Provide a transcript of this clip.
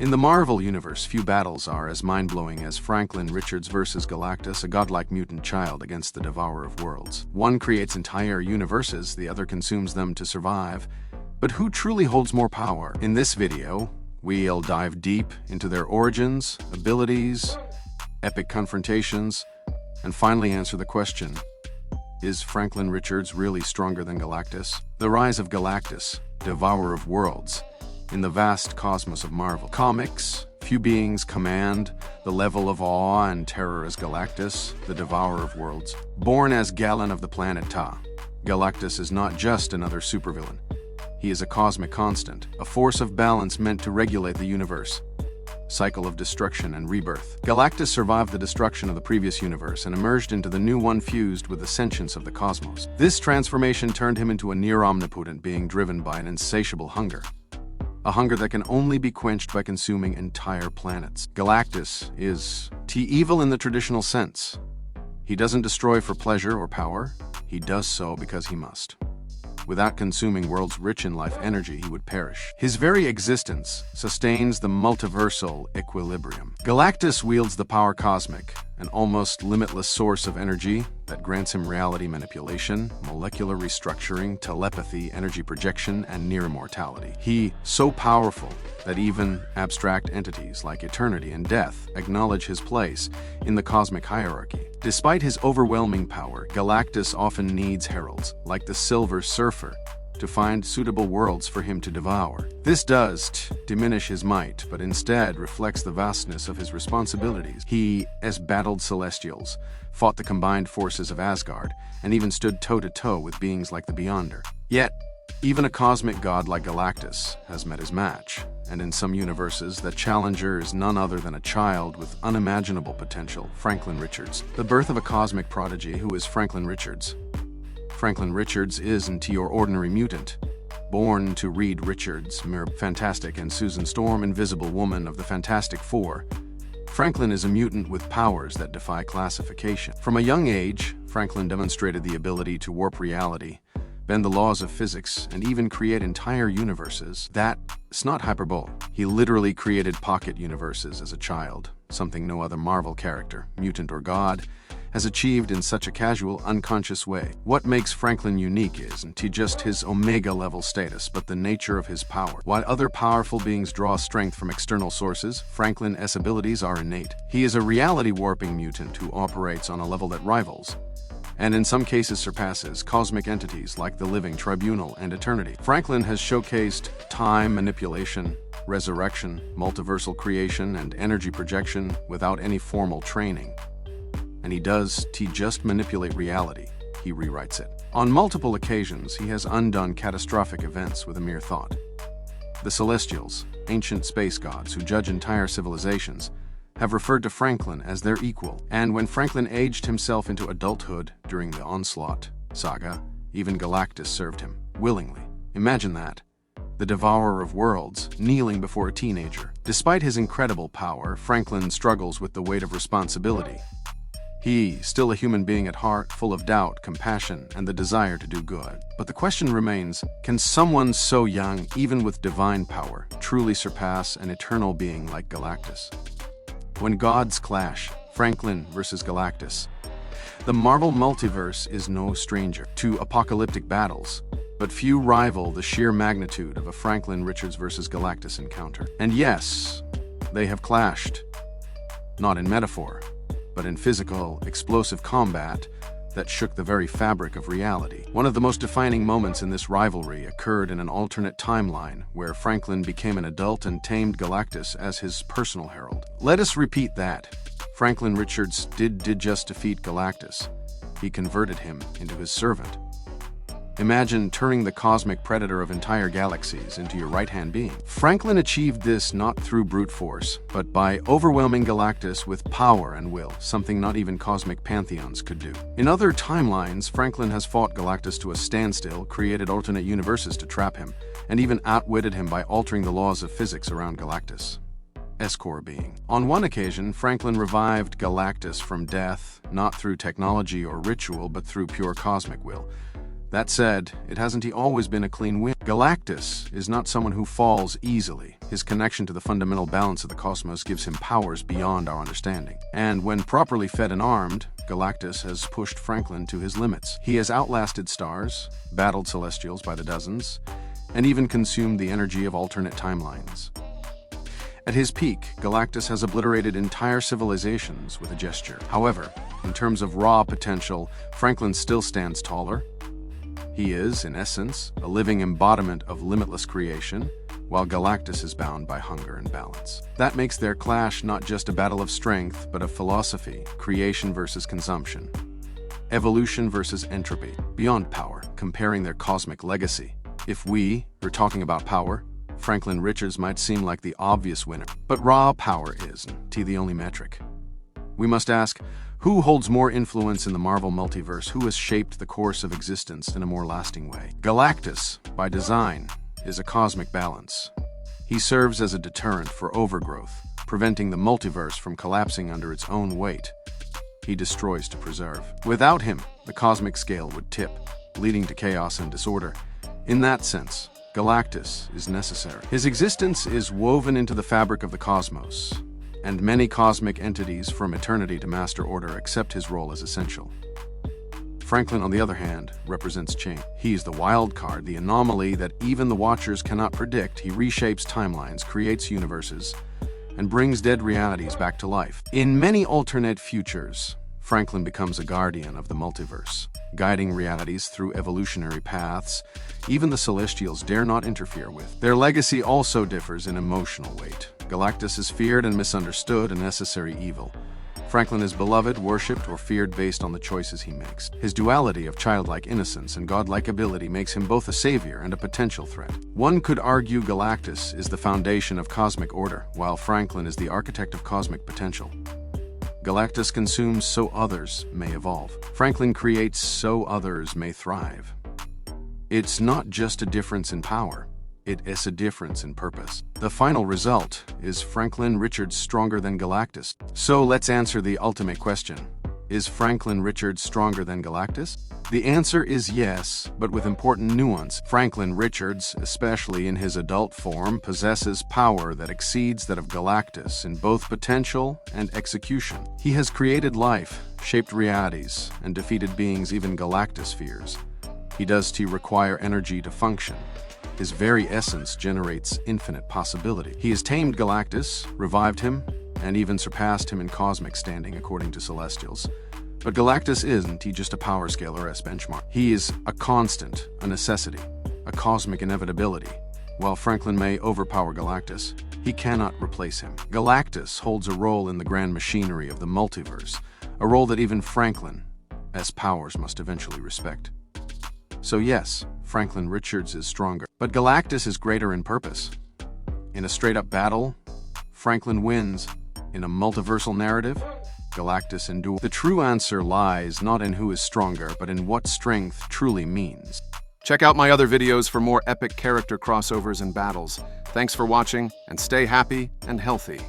In the Marvel Universe, few battles are as mind-blowing as Franklin Richards versus Galactus, a godlike mutant child against the Devourer of Worlds. One creates entire universes, the other consumes them to survive. But who truly holds more power? In this video, we'll dive deep into their origins, abilities, epic confrontations, and finally answer the question, is Franklin Richards really stronger than Galactus? The rise of Galactus, Devourer of Worlds. In the vast cosmos of Marvel Comics, few beings command the level of awe and terror as Galactus, the Devourer of Worlds. Born as Galan of the planet Ta, Galactus is not just another supervillain. He is a cosmic constant, a force of balance meant to regulate the universe. Cycle of destruction and rebirth. Galactus survived the destruction of the previous universe and emerged into the new one fused with the sentience of the cosmos. This transformation turned him into a near-omnipotent being driven by an insatiable hunger. A hunger that can only be quenched by consuming entire planets. Galactus is evil in the traditional sense. He doesn't destroy for pleasure or power. He does so because he must. Without consuming worlds rich in life energy, he would perish. His very existence sustains the multiversal equilibrium. Galactus wields the power cosmic, an almost limitless source of energy that grants him reality manipulation, molecular restructuring, telepathy, energy projection, and near immortality. He so powerful that even abstract entities like eternity and death acknowledge his place in the cosmic hierarchy. Despite his overwhelming power, Galactus often needs heralds, like the Silver Surfer, to find suitable worlds for him to devour. This does diminish his might, but instead reflects the vastness of his responsibilities. He has battled Celestials, fought the combined forces of Asgard, and even stood toe-to-toe with beings like the Beyonder. Yet, even a cosmic god like Galactus has met his match, and in some universes, the challenger is none other than a child with unimaginable potential, Franklin Richards. The birth of a cosmic prodigy. Who is Franklin Richards? Franklin Richards isn't your ordinary mutant. Born to Reed Richards, Mirror Fantastic, and Susan Storm, Invisible Woman of the Fantastic Four, Franklin is a mutant with powers that defy classification. From a young age, Franklin demonstrated the ability to warp reality, bend the laws of physics, and even create entire universes. That's not hyperbole. He literally created pocket universes as a child, something no other Marvel character, mutant or god, has achieved in such a casual, unconscious way. What makes Franklin unique isn't just his Omega-level status, but the nature of his power. While other powerful beings draw strength from external sources, Franklin's abilities are innate. He is a reality-warping mutant who operates on a level that rivals, and in some cases surpasses, cosmic entities like the Living Tribunal and Eternity. Franklin has showcased time manipulation, resurrection, multiversal creation, and energy projection without any formal training. And he just manipulate reality. He rewrites it. On multiple occasions, he has undone catastrophic events with a mere thought. The Celestials, ancient space gods who judge entire civilizations, have referred to Franklin as their equal. And when Franklin aged himself into adulthood during the Onslaught saga, even Galactus served him, willingly. Imagine that. The Devourer of Worlds, kneeling before a teenager. Despite his incredible power, Franklin struggles with the weight of responsibility. He's still a human being at heart, full of doubt, compassion, and the desire to do good. But the question remains, can someone so young, even with divine power, truly surpass an eternal being like Galactus? When gods clash, Franklin versus Galactus. The Marvel Multiverse is no stranger to apocalyptic battles, but few rival the sheer magnitude of a Franklin Richards versus Galactus encounter. And yes, they have clashed, not in metaphor, but in physical, explosive combat that shook the very fabric of reality. One of the most defining moments in this rivalry occurred in an alternate timeline where Franklin became an adult and tamed Galactus as his personal herald. Let us repeat that. Franklin Richards did just defeat Galactus. He converted him into his servant. Imagine turning the cosmic predator of entire galaxies into your right-hand being. Franklin achieved this not through brute force, but by overwhelming Galactus with power and will, something not even cosmic pantheons could do. In other timelines, Franklin has fought Galactus to a standstill, created alternate universes to trap him, and even outwitted him by altering the laws of physics around Galactus' core being. On one occasion, Franklin revived Galactus from death, not through technology or ritual, but through pure cosmic will. That said, it hasn't always been a clean win. Galactus is not someone who falls easily. His connection to the fundamental balance of the cosmos gives him powers beyond our understanding. And when properly fed and armed, Galactus has pushed Franklin to his limits. He has outlasted stars, battled celestials by the dozens, and even consumed the energy of alternate timelines. At his peak, Galactus has obliterated entire civilizations with a gesture. However, in terms of raw potential, Franklin still stands taller. He is, in essence, a living embodiment of limitless creation, while Galactus is bound by hunger and balance. That makes their clash not just a battle of strength, but of philosophy, creation versus consumption, evolution versus entropy, beyond power, comparing their cosmic legacy. If we were talking about power, Franklin Richards might seem like the obvious winner, but raw power isn't the only metric. We must ask, who holds more influence in the Marvel multiverse? Who has shaped the course of existence in a more lasting way? Galactus, by design, is a cosmic balance. He serves as a deterrent for overgrowth, preventing the multiverse from collapsing under its own weight. He destroys to preserve. Without him, the cosmic scale would tip, leading to chaos and disorder. In that sense, Galactus is necessary. His existence is woven into the fabric of the cosmos, and many cosmic entities from eternity to master order accept his role as essential. Franklin, on the other hand, represents change. He's the wild card, the anomaly that even the Watchers cannot predict. He reshapes timelines, creates universes, and brings dead realities back to life. In many alternate futures, Franklin becomes a guardian of the multiverse, guiding realities through evolutionary paths even the Celestials dare not interfere with. Their legacy also differs in emotional weight. Galactus is feared and misunderstood, a necessary evil. Franklin is beloved, worshipped, or feared based on the choices he makes. His duality of childlike innocence and godlike ability makes him both a savior and a potential threat. One could argue Galactus is the foundation of cosmic order, while Franklin is the architect of cosmic potential. Galactus consumes so others may evolve. Franklin creates so others may thrive. It's not just a difference in power, it is a difference in purpose. The final result is Franklin Richards stronger than Galactus. So let's answer the ultimate question. Is Franklin Richards stronger than Galactus? The answer is yes, but with important nuance. Franklin Richards, especially in his adult form, possesses power that exceeds that of Galactus in both potential and execution. He has created life, shaped realities, and defeated beings even Galactus fears. He does require energy to function. His very essence generates infinite possibility. He has tamed Galactus, revived him, and even surpassed him in cosmic standing according to Celestials. But Galactus isn't just a power scale or a benchmark. He is a constant, a necessity, a cosmic inevitability. While Franklin may overpower Galactus, he cannot replace him. Galactus holds a role in the grand machinery of the multiverse, a role that even Franklin, as powers, must eventually respect. So yes, Franklin Richards is stronger, but Galactus is greater in purpose. In a straight-up battle, Franklin wins. In a multiversal narrative, Galactus endures. The true answer lies not in who is stronger, but in what strength truly means. Check out my other videos for more epic character crossovers and battles. Thanks for watching, and stay happy and healthy.